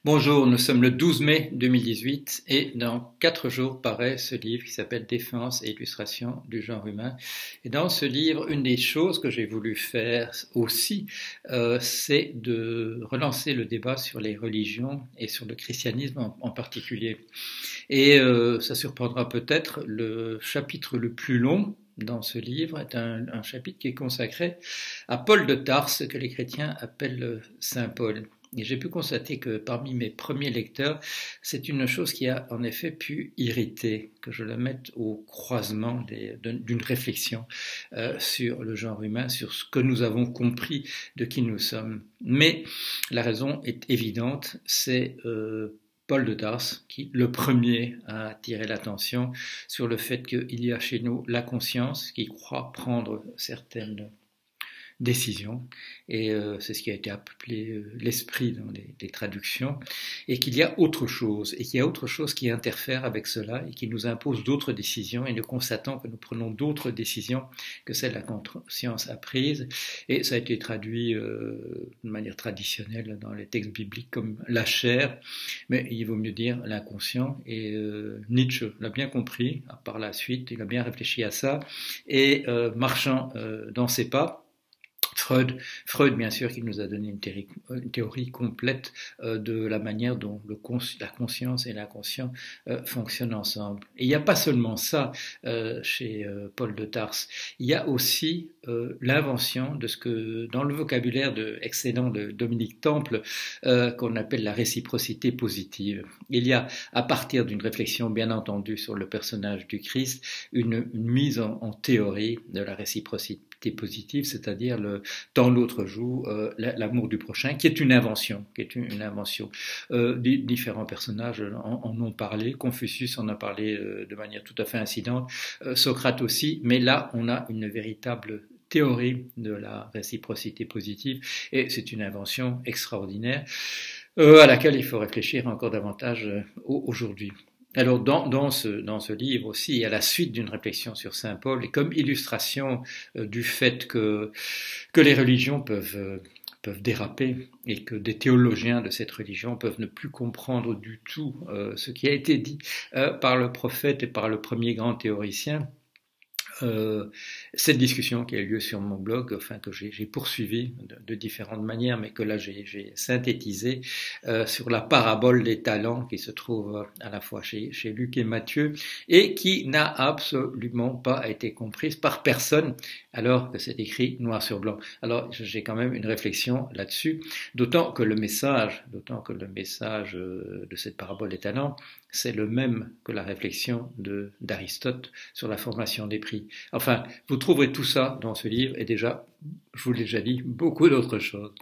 Bonjour, nous sommes le 12 mai 2018 et dans 4 jours paraît ce livre qui s'appelle Défense et illustration du genre humain. Et dans ce livre, une des choses que j'ai voulu faire aussi, c'est de relancer le débat sur les religions et sur le christianisme en particulier. Et ça surprendra peut-être, le chapitre le plus long dans ce livre est un chapitre qui est consacré à Paul de Tarse, que les chrétiens appellent Saint Paul. Et j'ai pu constater que parmi mes premiers lecteurs, c'est une chose qui a en effet pu irriter, que je le mette au croisement d'une réflexion sur le genre humain, sur ce que nous avons compris de qui nous sommes. Mais la raison est évidente, c'est Paul de Tarse qui, le premier, a attiré l'attention sur le fait qu'il y a chez nous la conscience qui croit prendre certaines décision, et c'est ce qui a été appelé l'esprit dans les traductions, et qu'il y a autre chose, et qu'il y a autre chose qui interfère avec cela, et qui nous impose d'autres décisions, et nous constatons que nous prenons d'autres décisions que celles que la conscience a prises, et ça a été traduit de manière traditionnelle dans les textes bibliques comme la chair, mais il vaut mieux dire l'inconscient, et Nietzsche l'a bien compris par la suite, il a bien réfléchi à ça, et marchant dans ses pas, Freud, bien sûr, qui nous a donné une théorie complète de la manière dont la conscience et l'inconscient fonctionnent ensemble. Et il n'y a pas seulement ça chez Paul de Tarse, il y a aussi l'invention de ce que, dans le vocabulaire excellent de Dominique Temple, qu'on appelle la réciprocité positive. Il y a, à partir d'une réflexion bien entendu sur le personnage du Christ, une mise en théorie de la réciprocité positive, c'est-à-dire dans l'autre joue l'amour du prochain, qui est une invention, différents personnages en ont parlé, Confucius en a parlé de manière tout à fait incidente, Socrate aussi, mais là on a une véritable théorie de la réciprocité positive, et c'est une invention extraordinaire à laquelle il faut réfléchir encore davantage aujourd'hui. Alors dans ce livre aussi, à la suite d'une réflexion sur Saint Paul, et comme illustration du fait que les religions peuvent déraper, et que des théologiens de cette religion peuvent ne plus comprendre du tout ce qui a été dit par le prophète et par le premier grand théoricien, cette discussion qui a eu lieu sur mon blog, enfin que j'ai poursuivi de différentes manières, mais que là j'ai synthétisé sur la parabole des talents qui se trouve à la fois chez Luc et Matthieu, et qui n'a absolument pas été comprise par personne, alors que c'est écrit noir sur blanc. Alors j'ai quand même une réflexion là-dessus, d'autant que le message de cette parabole des talents, c'est le même que la réflexion d'Aristote sur la formation des prix. Enfin, vous trouverez tout ça dans ce livre, et déjà, je vous l'ai déjà dit, beaucoup d'autres choses.